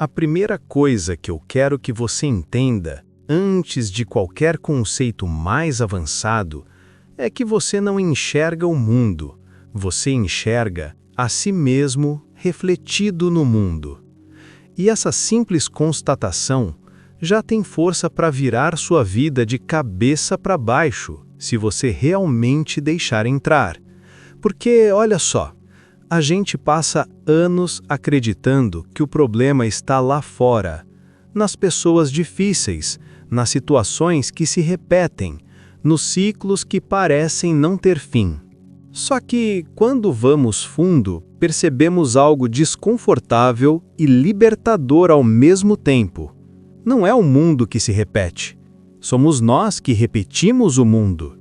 A primeira coisa que eu quero que você entenda, antes de qualquer conceito mais avançado, é que você não enxerga o mundo, você enxerga a si mesmo refletido no mundo. E essa simples constatação já tem força para virar sua vida de cabeça para baixo, se você realmente deixar entrar. Porque, olha só, a gente passa anos acreditando que o problema está lá fora, nas pessoas difíceis, nas situações que se repetem, nos ciclos que parecem não ter fim. Só que, quando vamos fundo, percebemos algo desconfortável e libertador ao mesmo tempo. Não é o mundo que se repete, somos nós que repetimos o mundo.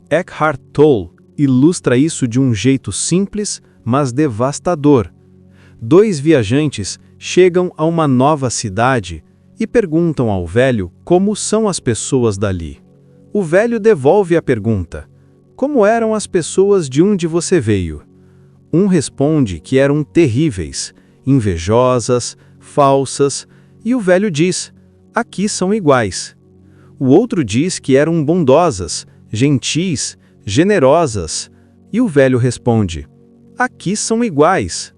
Eckhart Tolle ilustra isso de um jeito simples, mas devastador. Dois viajantes chegam a uma nova cidade e perguntam ao velho como são as pessoas dali. O velho devolve a pergunta: como eram as pessoas de onde você veio? Um responde que eram terríveis, invejosas, falsas, e o velho diz: aqui são iguais. O outro diz que eram bondosas, gentis, generosas, e o velho responde: aqui são iguais.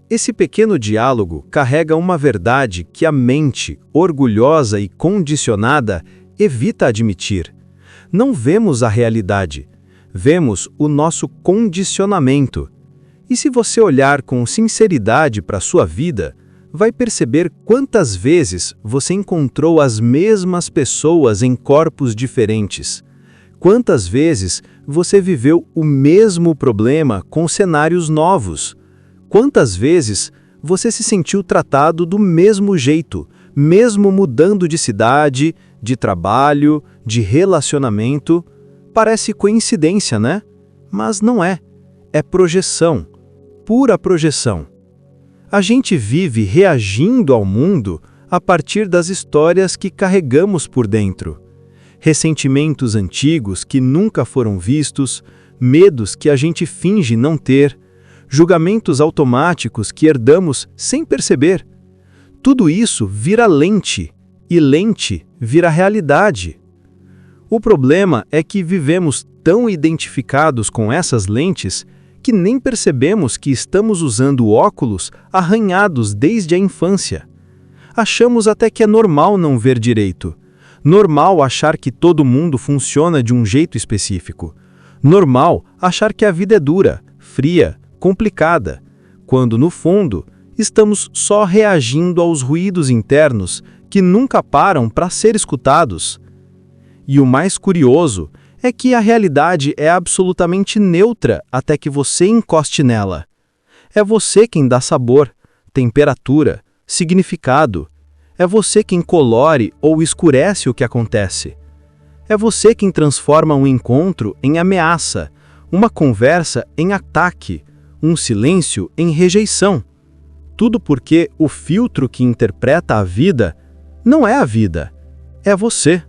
Esse pequeno diálogo carrega uma verdade que a mente, orgulhosa e condicionada, evita admitir. Não vemos a realidade, vemos o nosso condicionamento. E se você olhar com sinceridade para a sua vida, vai perceber quantas vezes você encontrou as mesmas pessoas em corpos diferentes. Quantas vezes você viveu o mesmo problema com cenários novos? Quantas vezes você se sentiu tratado do mesmo jeito, mesmo mudando de cidade, de trabalho, de relacionamento? Parece coincidência, né? Mas não é. É projeção, pura projeção. A gente vive reagindo ao mundo a partir das histórias que carregamos por dentro. Ressentimentos antigos que nunca foram vistos, medos que a gente finge não ter, julgamentos automáticos que herdamos sem perceber. Tudo isso vira lente, e lente vira realidade. O problema é que vivemos tão identificados com essas lentes que nem percebemos que estamos usando óculos arranhados desde a infância. Achamos até que é normal não ver direito. Normal achar que todo mundo funciona de um jeito específico. Normal achar que a vida é dura, fria, complicada, quando, no fundo, estamos só reagindo aos ruídos internos que nunca param para ser escutados. E o mais curioso é que a realidade é absolutamente neutra até que você encoste nela. É você quem dá sabor, temperatura, significado. É você quem colore ou escurece o que acontece. É você quem transforma um encontro em ameaça, uma conversa em ataque, um silêncio em rejeição. Tudo porque o filtro que interpreta a vida não é a vida, é você.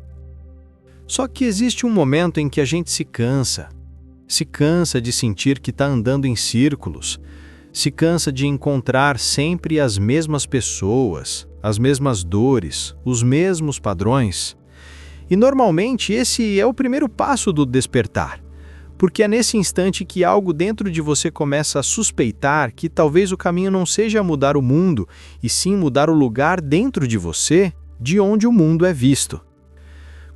Só que existe um momento em que a gente se cansa de sentir que está andando em círculos, se cansa de encontrar sempre as mesmas pessoas, as mesmas dores, os mesmos padrões. E normalmente esse é o primeiro passo do despertar, porque é nesse instante que algo dentro de você começa a suspeitar que talvez o caminho não seja mudar o mundo, e sim mudar o lugar dentro de você, de onde o mundo é visto.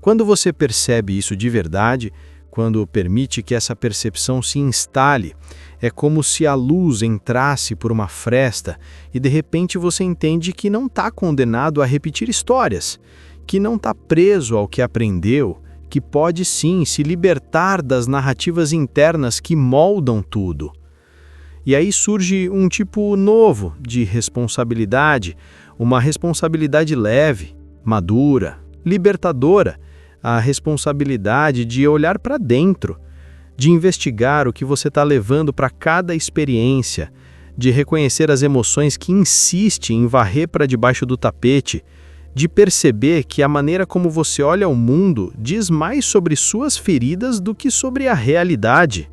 Quando você percebe isso de verdade, quando permite que essa percepção se instale, é como se a luz entrasse por uma fresta e de repente você entende que não está condenado a repetir histórias, que não está preso ao que aprendeu, que pode sim se libertar das narrativas internas que moldam tudo. E aí surge um tipo novo de responsabilidade, uma responsabilidade leve, madura, libertadora, a responsabilidade de olhar para dentro, de investigar o que você está levando para cada experiência, de reconhecer as emoções que insistem em varrer para debaixo do tapete, de perceber que a maneira como você olha o mundo diz mais sobre suas feridas do que sobre a realidade.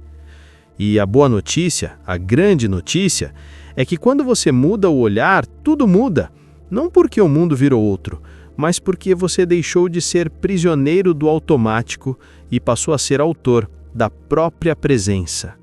E a boa notícia, a grande notícia, é que quando você muda o olhar, tudo muda. Não porque o mundo virou outro, mas porque você deixou de ser prisioneiro do automático e passou a ser autor da própria presença.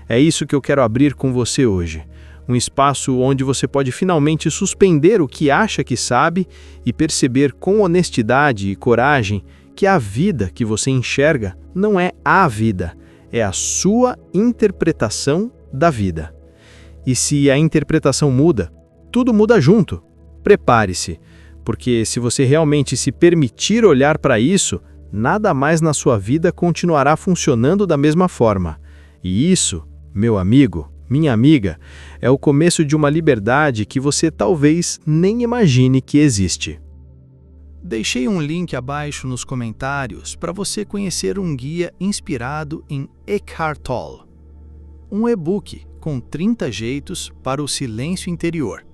É isso que eu quero abrir com você hoje. Um espaço onde você pode finalmente suspender o que acha que sabe e perceber com honestidade e coragem que a vida que você enxerga não é a vida, é a sua interpretação da vida. E se a interpretação muda, tudo muda junto. Prepare-se, porque se você realmente se permitir olhar para isso, nada mais na sua vida continuará funcionando da mesma forma. E isso, meu amigo, minha amiga, é o começo de uma liberdade que você talvez nem imagine que existe. Deixei um link abaixo nos comentários para você conhecer um guia inspirado em Eckhart Tolle, um e-book com 30 jeitos para o silêncio interior.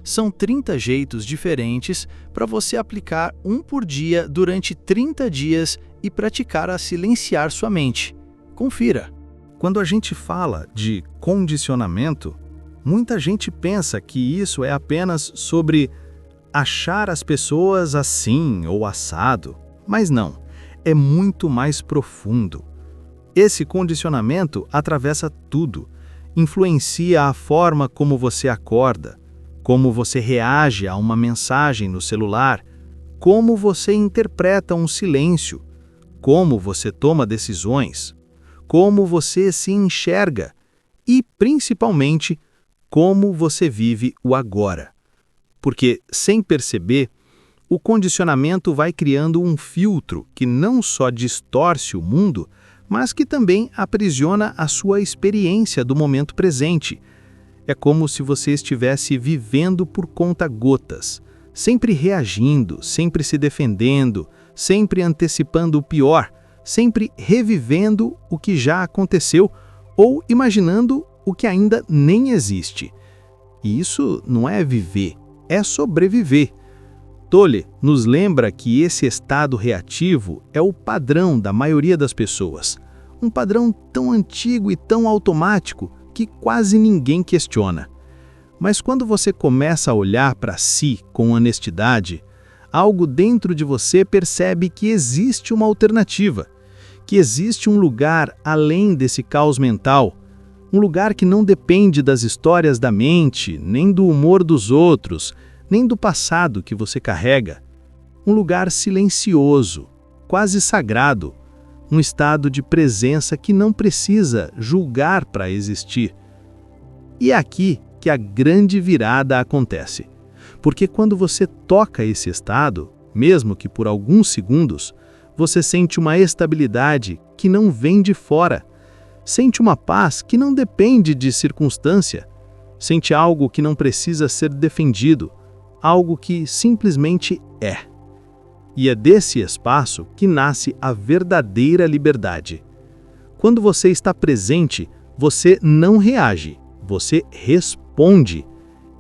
São 30 jeitos diferentes para você aplicar um por dia durante 30 dias e praticar a silenciar sua mente. Confira! Quando a gente fala de condicionamento, muita gente pensa que isso é apenas sobre achar as pessoas assim ou assado, mas não, é muito mais profundo. Esse condicionamento atravessa tudo, influencia a forma como você acorda, como você reage a uma mensagem no celular, como você interpreta um silêncio, como você toma decisões, como você se enxerga e, principalmente, como você vive o agora. Porque, sem perceber, o condicionamento vai criando um filtro que não só distorce o mundo, mas que também aprisiona a sua experiência do momento presente. É como se você estivesse vivendo por conta-gotas, sempre reagindo, sempre se defendendo, sempre antecipando o pior, sempre revivendo o que já aconteceu ou imaginando o que ainda nem existe. E isso não é viver, é sobreviver. Tolle nos lembra que esse estado reativo é o padrão da maioria das pessoas. Um padrão tão antigo e tão automático que quase ninguém questiona. Mas quando você começa a olhar para si com honestidade, algo dentro de você percebe que existe uma alternativa, que existe um lugar além desse caos mental, um lugar que não depende das histórias da mente, nem do humor dos outros, nem do passado que você carrega. Um lugar silencioso, quase sagrado, um estado de presença que não precisa julgar para existir. E é aqui que a grande virada acontece. Porque quando você toca esse estado, mesmo que por alguns segundos, você sente uma estabilidade que não vem de fora. Sente uma paz que não depende de circunstância. Sente algo que não precisa ser defendido, algo que simplesmente é. E é desse espaço que nasce a verdadeira liberdade. Quando você está presente, você não reage, você responde.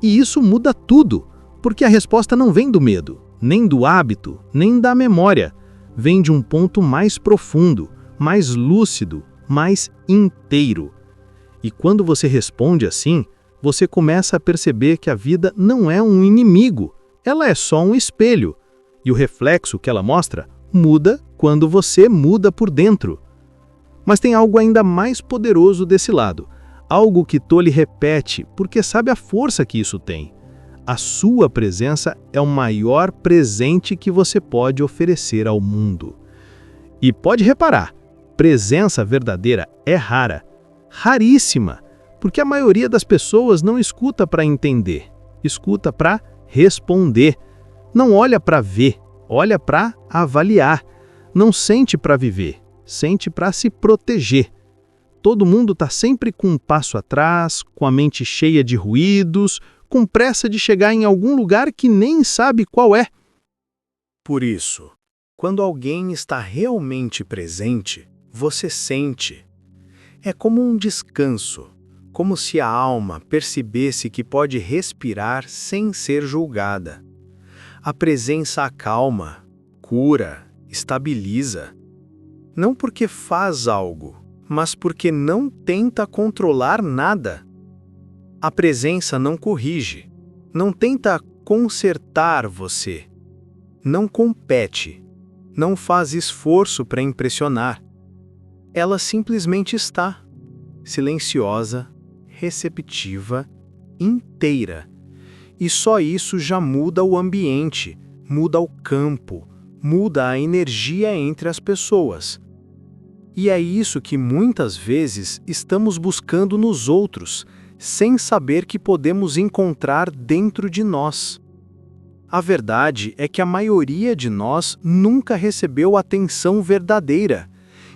E isso muda tudo, porque a resposta não vem do medo, nem do hábito, nem da memória. Vem de um ponto mais profundo, mais lúcido, mais inteiro. E quando você responde assim, você começa a perceber que a vida não é um inimigo, ela é só um espelho. E o reflexo que ela mostra muda quando você muda por dentro. Mas tem algo ainda mais poderoso desse lado, algo que Tolle repete porque sabe a força que isso tem. A sua presença é o maior presente que você pode oferecer ao mundo. E pode reparar, presença verdadeira é rara, raríssima, porque a maioria das pessoas não escuta para entender, escuta para responder. Não olha para ver, olha para avaliar. Não sente para viver, sente para se proteger. Todo mundo está sempre com um passo atrás, com a mente cheia de ruídos, com pressa de chegar em algum lugar que nem sabe qual é. Por isso, quando alguém está realmente presente, você sente. É como um descanso, como se a alma percebesse que pode respirar sem ser julgada. A presença acalma, cura, estabiliza. Não porque faz algo, mas porque não tenta controlar nada. A presença não corrige, não tenta consertar você. Não compete, não faz esforço para impressionar. Ela simplesmente está, silenciosa, receptiva, inteira. E só isso já muda o ambiente, muda o campo, muda a energia entre as pessoas. E é isso que muitas vezes estamos buscando nos outros, sem saber que podemos encontrar dentro de nós. A verdade é que a maioria de nós nunca recebeu atenção verdadeira,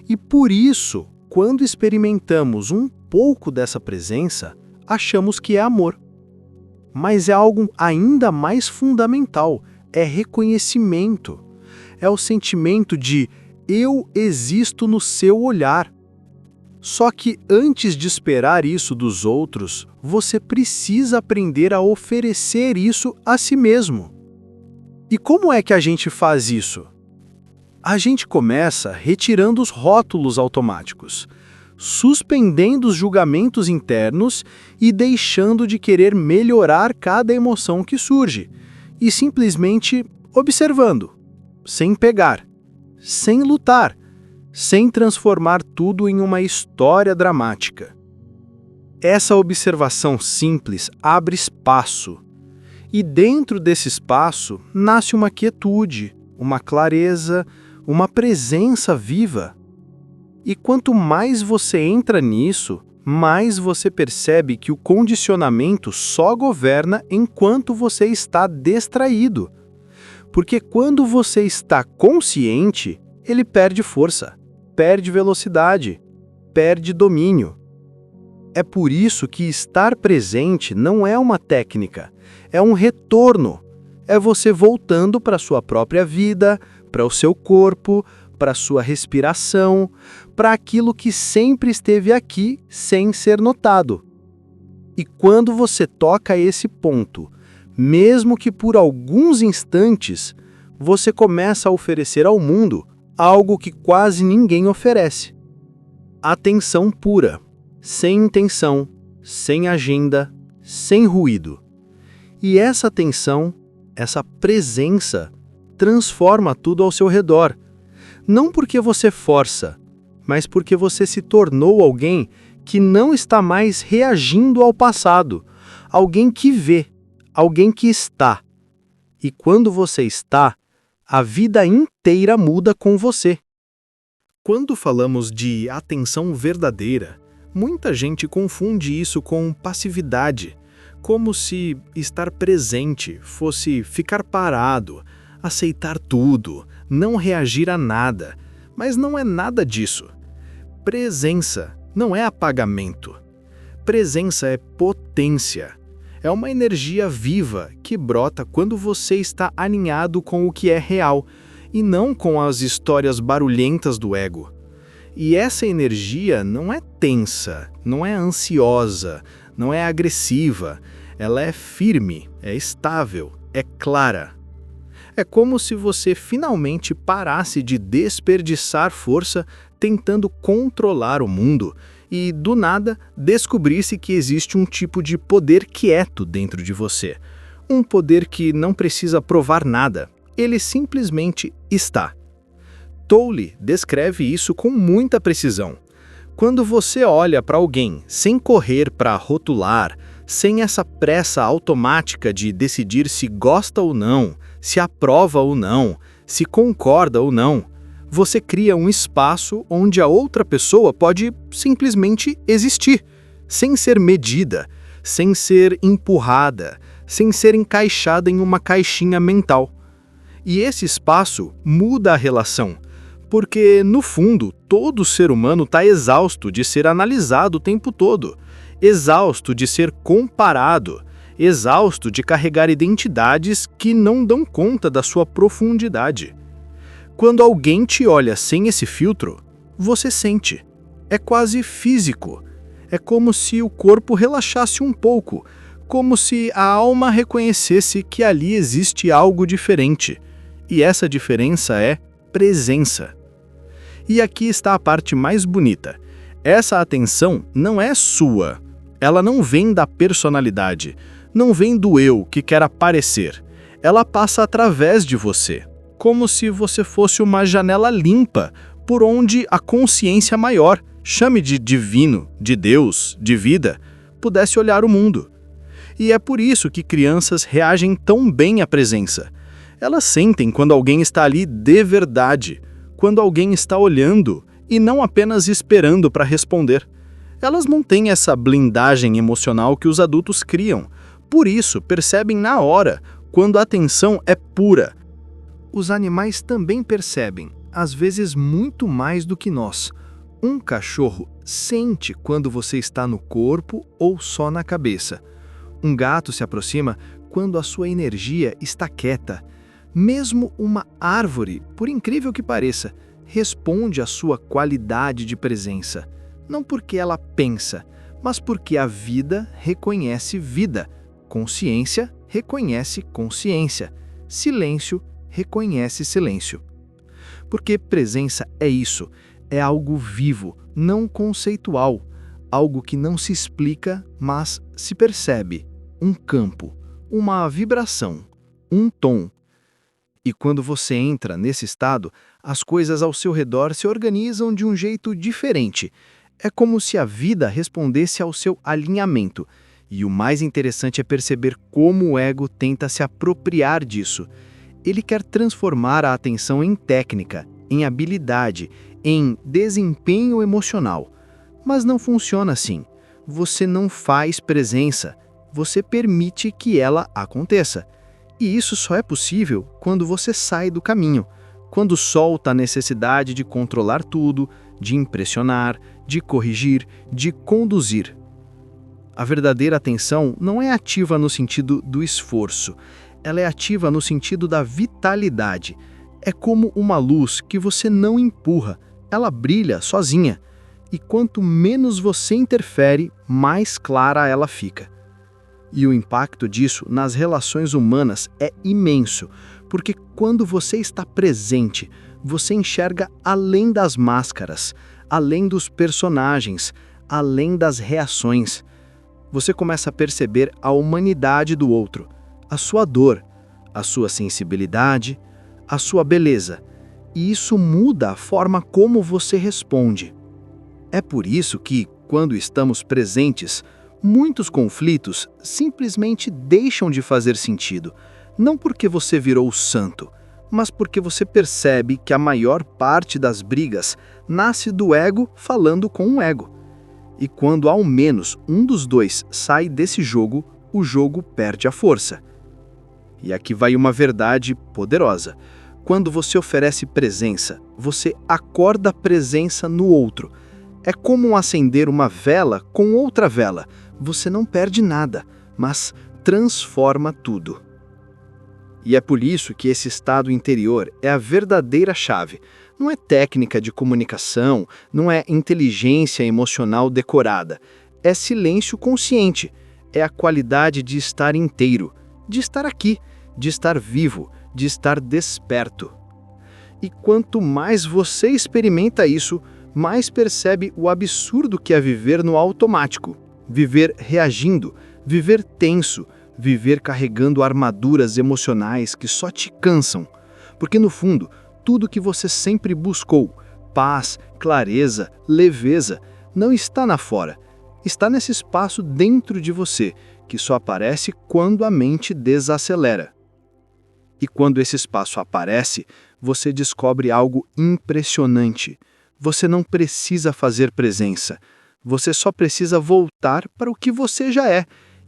e por isso, quando experimentamos um pouco dessa presença, achamos que é amor. Mas é algo ainda mais fundamental, é reconhecimento. É o sentimento de eu existo no seu olhar. Só que antes de esperar isso dos outros, você precisa aprender a oferecer isso a si mesmo. E como é que a gente faz isso? A gente começa retirando os rótulos automáticos, suspendendo os julgamentos internos e deixando de querer melhorar cada emoção que surge, e simplesmente observando, sem pegar, sem lutar, sem transformar tudo em uma história dramática. Essa observação simples abre espaço, e dentro desse espaço nasce uma quietude, uma clareza, uma presença viva. E quanto mais você entra nisso, mais você percebe que o condicionamento só governa enquanto você está distraído. Porque quando você está consciente, ele perde força, perde velocidade, perde domínio. É por isso que estar presente não é uma técnica, é um retorno. É você voltando para a sua própria vida, para o seu corpo, para a sua respiração, para aquilo que sempre esteve aqui sem ser notado. E quando você toca esse ponto, mesmo que por alguns instantes, você começa a oferecer ao mundo algo que quase ninguém oferece. Atenção pura, sem intenção, sem agenda, sem ruído. E essa atenção, essa presença, transforma tudo ao seu redor. Não porque você força, mas porque você se tornou alguém que não está mais reagindo ao passado, alguém que vê, alguém que está. E quando você está, a vida inteira muda com você. Quando falamos de atenção verdadeira, muita gente confunde isso com passividade, como se estar presente fosse ficar parado, aceitar tudo, não reagir a nada, mas não é nada disso. Presença não é apagamento. Presença é potência. É uma energia viva que brota quando você está alinhado com o que é real e não com as histórias barulhentas do ego. E essa energia não é tensa, não é ansiosa, não é agressiva. Ela é firme, é estável, é clara. É como se você finalmente parasse de desperdiçar força tentando controlar o mundo e, do nada, descobrisse que existe um tipo de poder quieto dentro de você. Um poder que não precisa provar nada, ele simplesmente está. Tolle descreve isso com muita precisão. Quando você olha para alguém sem correr para rotular, sem essa pressa automática de decidir se gosta ou não, se aprova ou não, se concorda ou não, você cria um espaço onde a outra pessoa pode simplesmente existir, sem ser medida, sem ser empurrada, sem ser encaixada em uma caixinha mental. E esse espaço muda a relação, porque, no fundo, todo ser humano está exausto de ser analisado o tempo todo, exausto de ser comparado, exausto de carregar identidades que não dão conta da sua profundidade. Quando alguém te olha sem esse filtro, você sente. É quase físico. É como se o corpo relaxasse um pouco, como se a alma reconhecesse que ali existe algo diferente. E essa diferença é presença. E aqui está a parte mais bonita. Essa atenção não é sua. Ela não vem da personalidade, não vem do eu que quer aparecer. Ela passa através de você, como se você fosse uma janela limpa por onde a consciência maior, chame de divino, de Deus, de vida, pudesse olhar o mundo. E é por isso que crianças reagem tão bem à presença. Elas sentem quando alguém está ali de verdade, quando alguém está olhando e não apenas esperando para responder. Elas não têm essa blindagem emocional que os adultos criam. Por isso, percebem na hora, quando a atenção é pura. Os animais também percebem, às vezes muito mais do que nós. Um cachorro sente quando você está no corpo ou só na cabeça. Um gato se aproxima quando a sua energia está quieta. Mesmo uma árvore, por incrível que pareça, responde à sua qualidade de presença. Não porque ela pensa, mas porque a vida reconhece vida. Consciência reconhece consciência. Silêncio reconhece silêncio. Porque presença é isso, é algo vivo, não conceitual, algo que não se explica, mas se percebe. Um campo, uma vibração, um tom. E quando você entra nesse estado, as coisas ao seu redor se organizam de um jeito diferente. É como se a vida respondesse ao seu alinhamento. E o mais interessante é perceber como o ego tenta se apropriar disso. Ele quer transformar a atenção em técnica, em habilidade, em desempenho emocional. Mas não funciona assim. Você não faz presença, você permite que ela aconteça. E isso só é possível quando você sai do caminho, quando solta a necessidade de controlar tudo, de impressionar, de corrigir, de conduzir. A verdadeira atenção não é ativa no sentido do esforço, ela é ativa no sentido da vitalidade. É como uma luz que você não empurra, ela brilha sozinha. E quanto menos você interfere, mais clara ela fica. E o impacto disso nas relações humanas é imenso, porque quando você está presente, você enxerga além das máscaras, além dos personagens, além das reações. Você começa a perceber a humanidade do outro, a sua dor, a sua sensibilidade, a sua beleza. E isso muda a forma como você responde. É por isso que, quando estamos presentes, muitos conflitos simplesmente deixam de fazer sentido, não porque você virou santo, mas porque você percebe que a maior parte das brigas nasce do ego falando com o ego. E quando ao menos um dos dois sai desse jogo, o jogo perde a força. E aqui vai uma verdade poderosa. Quando você oferece presença, você acorda a presença no outro. É como acender uma vela com outra vela. Você não perde nada, mas transforma tudo. E é por isso que esse estado interior é a verdadeira chave. Não é técnica de comunicação, não é inteligência emocional decorada. É silêncio consciente. É a qualidade de estar inteiro, de estar aqui, de estar vivo, de estar desperto. E quanto mais você experimenta isso, mais percebe o absurdo que é viver no automático. Viver reagindo, viver tenso, viver carregando armaduras emocionais que só te cansam. Porque no fundo, tudo que você sempre buscou, paz, clareza, leveza, não está na fora. Está nesse espaço dentro de você, que só aparece quando a mente desacelera. E quando esse espaço aparece, você descobre algo impressionante. Você não precisa fazer presença. Você só precisa voltar para o que você já é.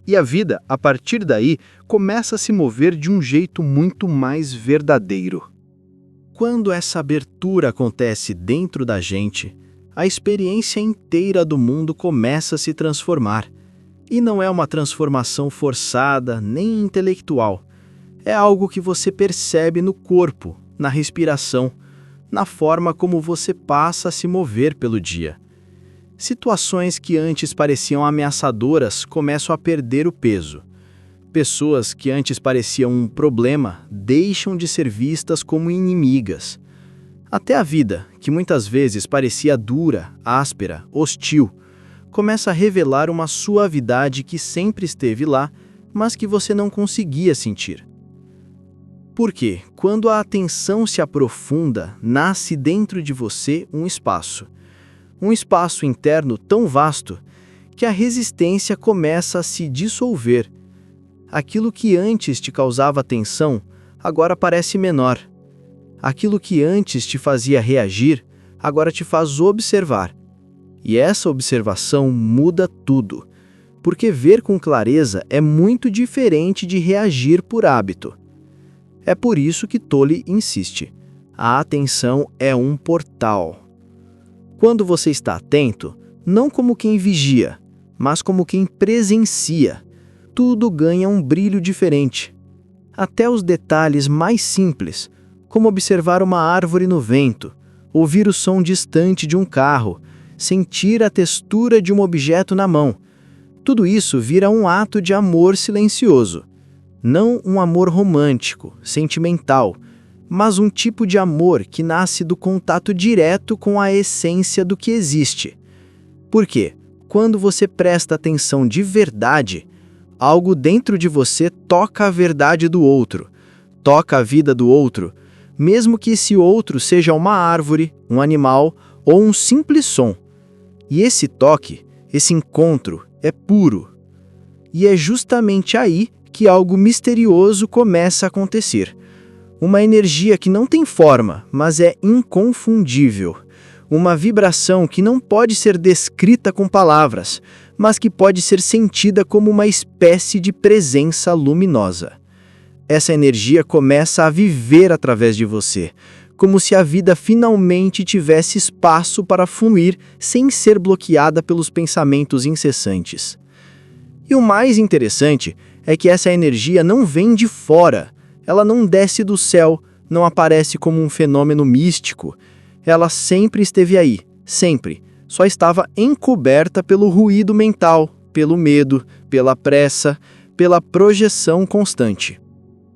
E a vida, a partir daí, começa a se mover de um jeito muito mais verdadeiro. Quando essa abertura acontece dentro da gente, a experiência inteira do mundo começa a se transformar. E não é uma transformação forçada nem intelectual. É algo que você percebe no corpo, na respiração, na forma como você passa a se mover pelo dia. Situações que antes pareciam ameaçadoras começam a perder o peso. Pessoas que antes pareciam um problema deixam de ser vistas como inimigas. Até a vida, que muitas vezes parecia dura, áspera, hostil, começa a revelar uma suavidade que sempre esteve lá, mas que você não conseguia sentir. Porque, quando a atenção se aprofunda, nasce dentro de você um espaço interno tão vasto que a resistência começa a se dissolver. Aquilo que antes te causava tensão, agora parece menor. Aquilo que antes te fazia reagir, agora te faz observar. E essa observação muda tudo, porque ver com clareza é muito diferente de reagir por hábito. É por isso que Tolle insiste: a atenção é um portal. Quando você está atento, não como quem vigia, mas como quem presencia, tudo ganha um brilho diferente. Até os detalhes mais simples, como observar uma árvore no vento, ouvir o som distante de um carro, sentir a textura de um objeto na mão, tudo isso vira um ato de amor silencioso. Não um amor romântico, sentimental, mas um tipo de amor que nasce do contato direto com a essência do que existe. Porque, quando você presta atenção de verdade, algo dentro de você toca a verdade do outro, toca a vida do outro, mesmo que esse outro seja uma árvore, um animal ou um simples som. E esse toque, esse encontro, é puro. E é justamente aí que algo misterioso começa a acontecer. Uma energia que não tem forma, mas é inconfundível. Uma vibração que não pode ser descrita com palavras, mas que pode ser sentida como uma espécie de presença luminosa. Essa energia começa a viver através de você, como se a vida finalmente tivesse espaço para fluir sem ser bloqueada pelos pensamentos incessantes. E o mais interessante é que essa energia não vem de fora, ela não desce do céu, não aparece como um fenômeno místico. Ela sempre esteve aí, sempre, só estava encoberta pelo ruído mental, pelo medo, pela pressa, pela projeção constante.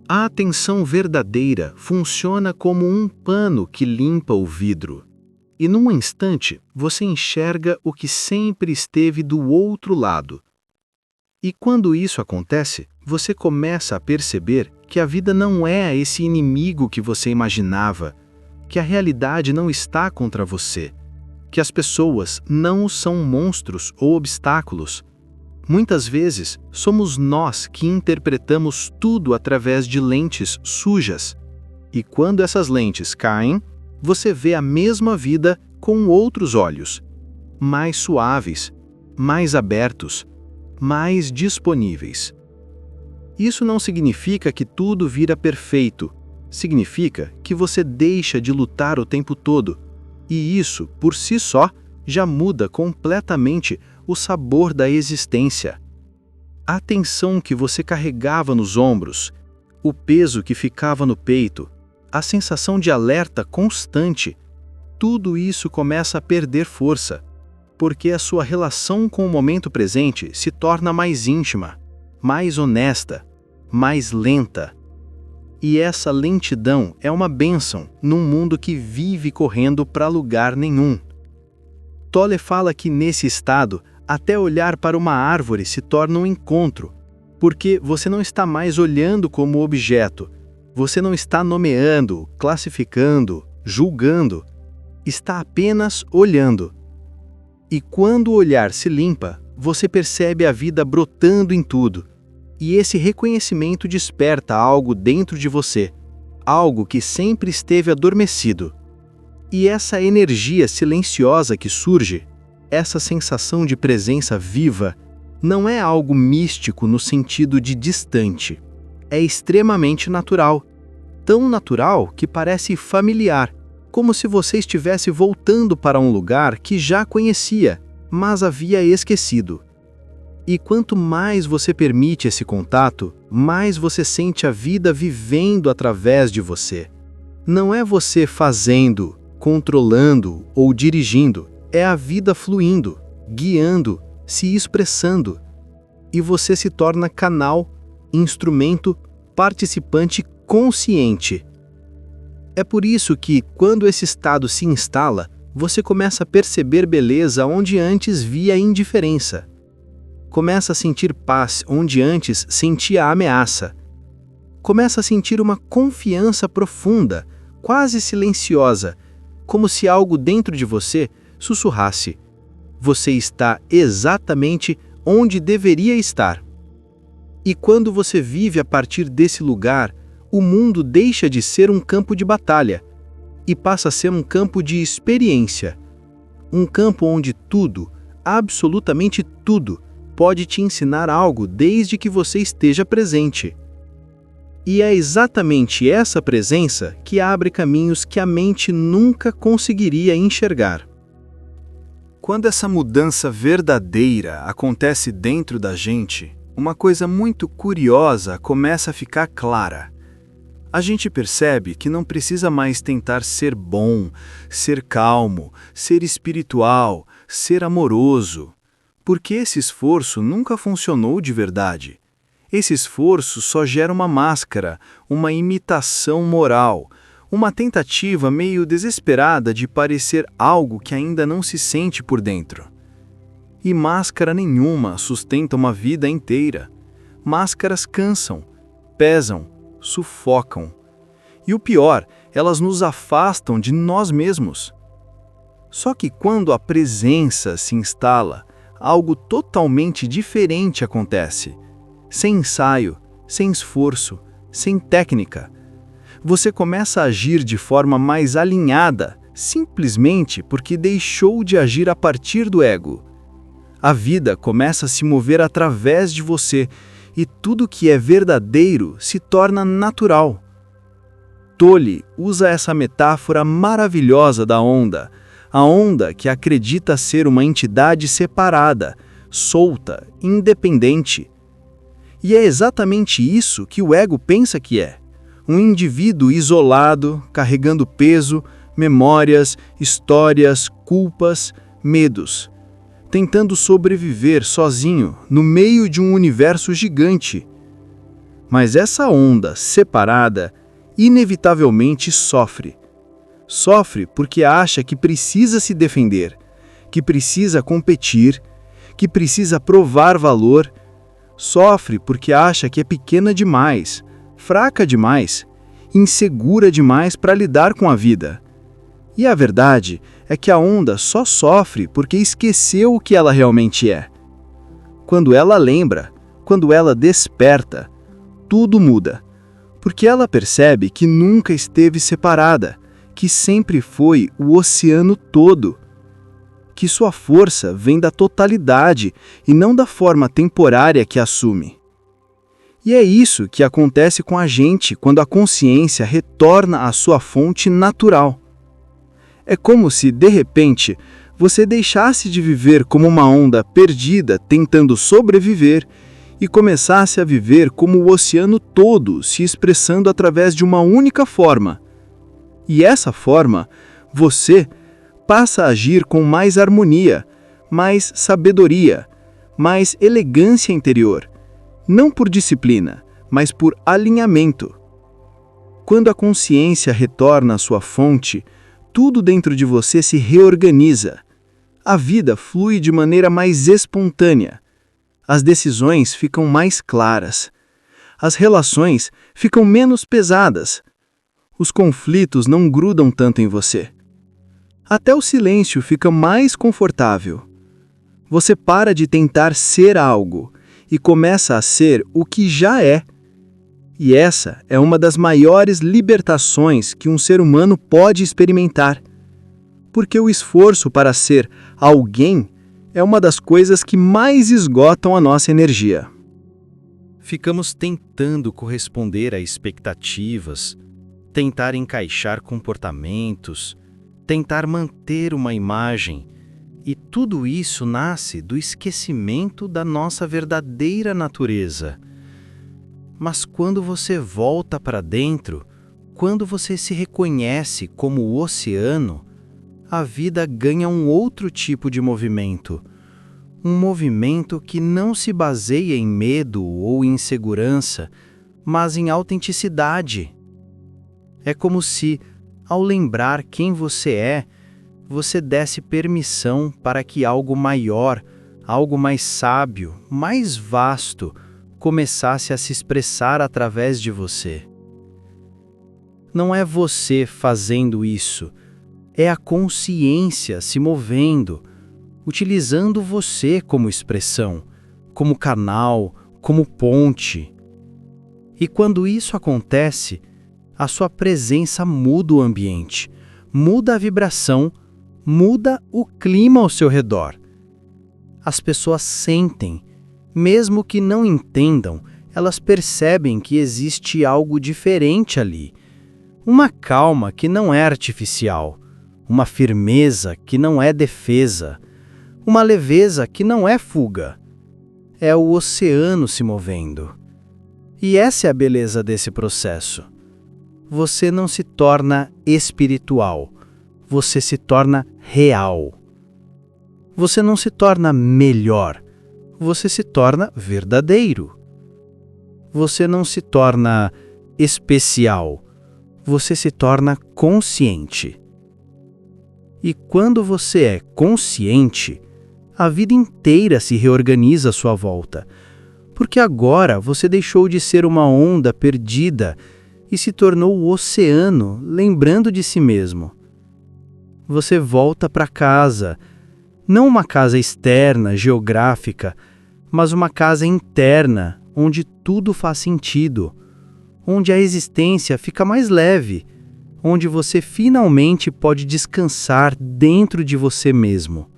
A atenção verdadeira funciona como um pano que limpa o vidro. E num instante, você enxerga o que sempre esteve do outro lado. E quando isso acontece, você começa a perceber que a vida não é esse inimigo que você imaginava, que a realidade não está contra você, que as pessoas não são monstros ou obstáculos. Muitas vezes, somos nós que interpretamos tudo através de lentes sujas. E quando essas lentes caem, você vê a mesma vida com outros olhos, mais suaves, mais abertos, mais disponíveis. Isso não significa que tudo vira perfeito. Significa que você deixa de lutar o tempo todo. E isso, por si só, já muda completamente o sabor da existência. A tensão que você carregava nos ombros, o peso que ficava no peito, a sensação de alerta constante, tudo isso começa a perder força, porque a sua relação com o momento presente se torna mais íntima, mais honesta, mais lenta. E essa lentidão é uma bênção num mundo que vive correndo para lugar nenhum. Tolle fala que nesse estado, até olhar para uma árvore se torna um encontro, porque você não está mais olhando como objeto, você não está nomeando, classificando, julgando, está apenas olhando. E quando o olhar se limpa, você percebe a vida brotando em tudo, e esse reconhecimento desperta algo dentro de você, algo que sempre esteve adormecido. E essa energia silenciosa que surge, essa sensação de presença viva, não é algo místico no sentido de distante. É extremamente natural. Tão natural que parece familiar, como se você estivesse voltando para um lugar que já conhecia, mas havia esquecido. E quanto mais você permite esse contato, mais você sente a vida vivendo através de você. Não é você fazendo, controlando ou dirigindo, é a vida fluindo, guiando, se expressando. E você se torna canal, instrumento, participante consciente. É por isso que, quando esse estado se instala, você começa a perceber beleza onde antes via indiferença. Começa a sentir paz onde antes sentia ameaça. Começa a sentir uma confiança profunda, quase silenciosa, como se algo dentro de você sussurrasse: você está exatamente onde deveria estar. E quando você vive a partir desse lugar, o mundo deixa de ser um campo de batalha e passa a ser um campo de experiência. Um campo onde tudo, absolutamente tudo, pode te ensinar algo desde que você esteja presente. E é exatamente essa presença que abre caminhos que a mente nunca conseguiria enxergar. Quando essa mudança verdadeira acontece dentro da gente, uma coisa muito curiosa começa a ficar clara. A gente percebe que não precisa mais tentar ser bom, ser calmo, ser espiritual, ser amoroso, porque esse esforço nunca funcionou de verdade. Esse esforço só gera uma máscara, uma imitação moral, uma tentativa meio desesperada de parecer algo que ainda não se sente por dentro. E máscara nenhuma sustenta uma vida inteira. Máscaras cansam, pesam, sufocam. E o pior, elas nos afastam de nós mesmos. Só que quando a presença se instala, algo totalmente diferente acontece. Sem ensaio, sem esforço, sem técnica. Você começa a agir de forma mais alinhada, simplesmente porque deixou de agir a partir do ego. A vida começa a se mover através de você e tudo que é verdadeiro se torna natural. Tolle usa essa metáfora maravilhosa da onda, a onda que acredita ser uma entidade separada, solta, independente. E é exatamente isso que o ego pensa que é. Um indivíduo isolado, carregando peso, memórias, histórias, culpas, medos, tentando sobreviver sozinho no meio de um universo gigante. Mas essa onda separada inevitavelmente sofre. Sofre porque acha que precisa se defender, que precisa competir, que precisa provar valor. Sofre porque acha que é pequena demais, fraca demais, insegura demais para lidar com a vida. E a verdade é que a onda só sofre porque esqueceu o que ela realmente é. Quando ela lembra, quando ela desperta, tudo muda, porque ela percebe que nunca esteve separada, que sempre foi o oceano todo, que sua força vem da totalidade e não da forma temporária que assume. E é isso que acontece com a gente quando a consciência retorna à sua fonte natural. É como se, de repente, você deixasse de viver como uma onda perdida tentando sobreviver e começasse a viver como o oceano todo se expressando através de uma única forma. E essa forma, você passa a agir com mais harmonia, mais sabedoria, mais elegância interior, não por disciplina, mas por alinhamento. Quando a consciência retorna à sua fonte, tudo dentro de você se reorganiza. A vida flui de maneira mais espontânea. As decisões ficam mais claras. As relações ficam menos pesadas. Os conflitos não grudam tanto em você. Até o silêncio fica mais confortável. Você para de tentar ser algo e começa a ser o que já é. E essa é uma das maiores libertações que um ser humano pode experimentar. Porque o esforço para ser alguém é uma das coisas que mais esgotam a nossa energia. Ficamos tentando corresponder a expectativas, tentar encaixar comportamentos, tentar manter uma imagem, e tudo isso nasce do esquecimento da nossa verdadeira natureza. Mas quando você volta para dentro, quando você se reconhece como o oceano, a vida ganha um outro tipo de movimento. Um movimento que não se baseia em medo ou insegurança, mas em autenticidade. É como se, ao lembrar quem você é, você desse permissão para que algo maior, algo mais sábio, mais vasto, começasse a se expressar através de você. Não é você fazendo isso, é a consciência se movendo, utilizando você como expressão, como canal, como ponte. E quando isso acontece, a sua presença muda o ambiente, muda a vibração, muda o clima ao seu redor. As pessoas sentem, mesmo que não entendam, elas percebem que existe algo diferente ali. Uma calma que não é artificial, uma firmeza que não é defesa, uma leveza que não é fuga. É o oceano se movendo. E essa é a beleza desse processo. Você não se torna espiritual, você se torna real. Você não se torna melhor, você se torna verdadeiro. Você não se torna especial, você se torna consciente. E quando você é consciente, a vida inteira se reorganiza à sua volta, porque agora você deixou de ser uma onda perdida e se tornou o oceano, lembrando de si mesmo. Você volta para casa, não uma casa externa, geográfica, mas uma casa interna, onde tudo faz sentido, onde a existência fica mais leve, onde você finalmente pode descansar dentro de você mesmo.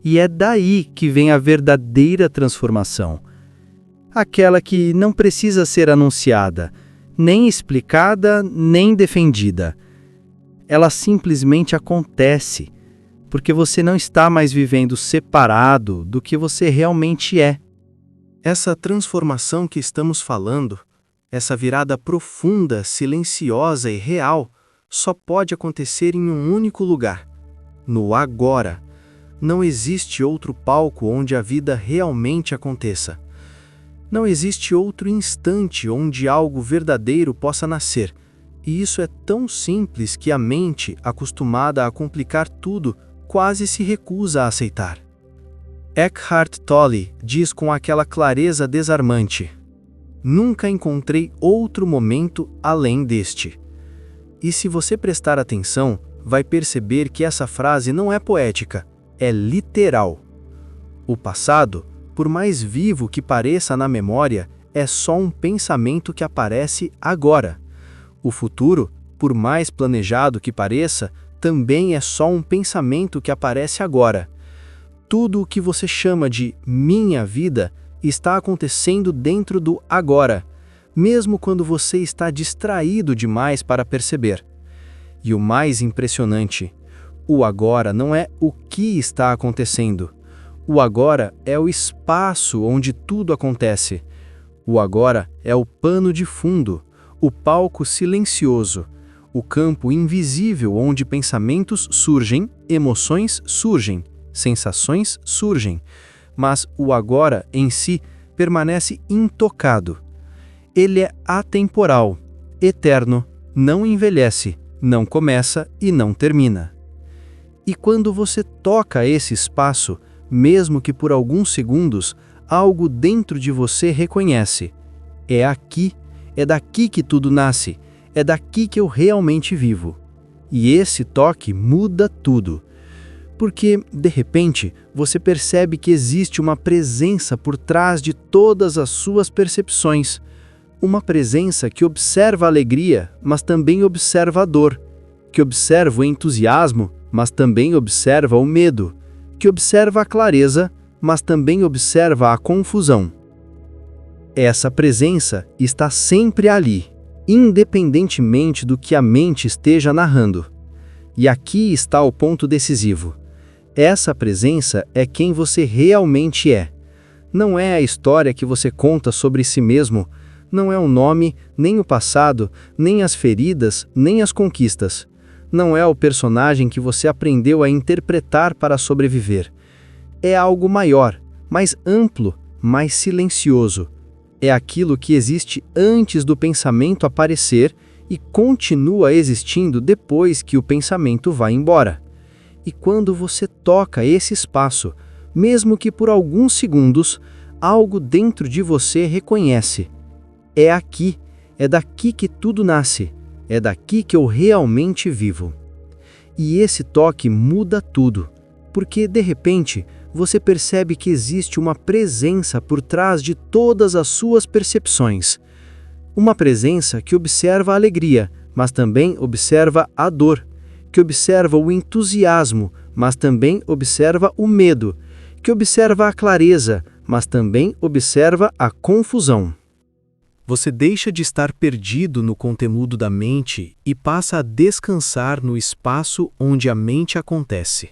E é daí que vem a verdadeira transformação, aquela que não precisa ser anunciada, nem explicada, nem defendida. Ela simplesmente acontece, porque você não está mais vivendo separado do que você realmente é. Essa transformação que estamos falando, essa virada profunda, silenciosa e real, só pode acontecer em um único lugar, no agora. Não existe outro palco onde a vida realmente aconteça. Não existe outro instante onde algo verdadeiro possa nascer. E isso é tão simples que a mente, acostumada a complicar tudo, quase se recusa a aceitar. Eckhart Tolle diz com aquela clareza desarmante: "Nunca encontrei outro momento além deste." E se você prestar atenção, vai perceber que essa frase não é poética, é literal. O passado, por mais vivo que pareça na memória, é só um pensamento que aparece agora. O futuro, por mais planejado que pareça, também é só um pensamento que aparece agora. Tudo o que você chama de minha vida está acontecendo dentro do agora, mesmo quando você está distraído demais para perceber. E o mais impressionante, o agora não é o que está acontecendo. O agora é o espaço onde tudo acontece. O agora é o pano de fundo, o palco silencioso, o campo invisível onde pensamentos surgem, emoções surgem, sensações surgem, mas o agora em si permanece intocado. Ele é atemporal, eterno, não envelhece, não começa e não termina. E quando você toca esse espaço, mesmo que por alguns segundos, algo dentro de você reconhece: é aqui, é daqui que tudo nasce, é daqui que eu realmente vivo. E esse toque muda tudo. Porque, de repente, você percebe que existe uma presença por trás de todas as suas percepções. Uma presença que observa a alegria, mas também observa a dor, que observa o entusiasmo, mas também observa o medo, que observa a clareza, mas também observa a confusão. Essa presença está sempre ali, independentemente do que a mente esteja narrando. E aqui está o ponto decisivo. Essa presença é quem você realmente é. Não é a história que você conta sobre si mesmo, não é o nome, nem o passado, nem as feridas, nem as conquistas. Não é o personagem que você aprendeu a interpretar para sobreviver. É algo maior, mais amplo, mais silencioso. É aquilo que existe antes do pensamento aparecer e continua existindo depois que o pensamento vai embora. E quando você toca esse espaço, mesmo que por alguns segundos, algo dentro de você reconhece: é aqui, é daqui que tudo nasce, é daqui que eu realmente vivo. E esse toque muda tudo, porque de repente você percebe que existe uma presença por trás de todas as suas percepções. Uma presença que observa a alegria, mas também observa a dor, que observa o entusiasmo, mas também observa o medo, que observa a clareza, mas também observa a confusão. Você deixa de estar perdido no conteúdo da mente e passa a descansar no espaço onde a mente acontece.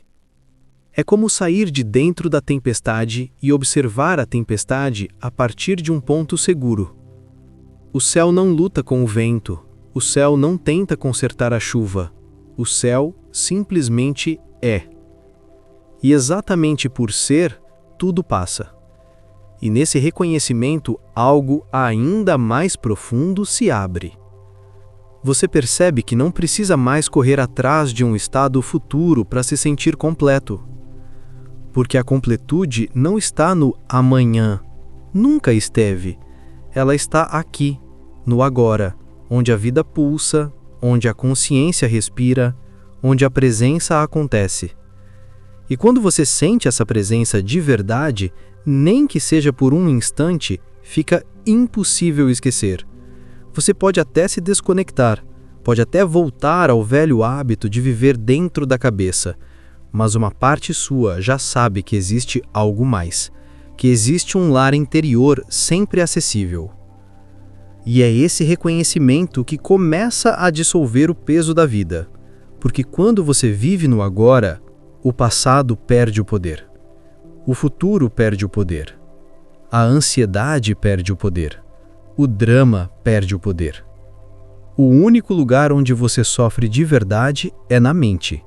É como sair de dentro da tempestade e observar a tempestade a partir de um ponto seguro. O céu não luta com o vento, o céu não tenta consertar a chuva, o céu simplesmente é. E exatamente por ser, tudo passa. E nesse reconhecimento, algo ainda mais profundo se abre. Você percebe que não precisa mais correr atrás de um estado futuro para se sentir completo. Porque a completude não está no amanhã, nunca esteve. Ela está aqui, no agora, onde a vida pulsa, onde a consciência respira, onde a presença acontece. E quando você sente essa presença de verdade, nem que seja por um instante, fica impossível esquecer. Você pode até se desconectar, pode até voltar ao velho hábito de viver dentro da cabeça, mas uma parte sua já sabe que existe algo mais, que existe um lar interior sempre acessível. E é esse reconhecimento que começa a dissolver o peso da vida, porque quando você vive no agora, o passado perde o poder. O futuro perde o poder. A ansiedade perde o poder. O drama perde o poder. O único lugar onde você sofre de verdade é na mente.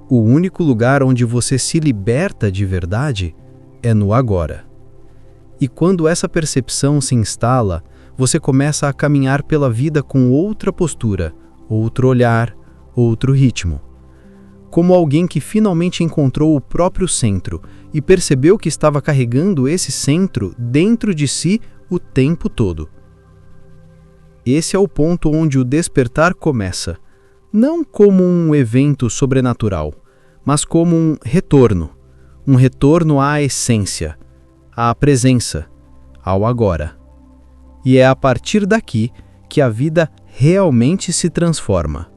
O único lugar onde você se liberta de verdade é no agora. E quando essa percepção se instala, você começa a caminhar pela vida com outra postura, outro olhar, outro ritmo. Como alguém que finalmente encontrou o próprio centro e percebeu que estava carregando esse centro dentro de si o tempo todo. Esse é o ponto onde o despertar começa, não como um evento sobrenatural, mas como um retorno à essência, à presença, ao agora. E é a partir daqui que a vida realmente se transforma.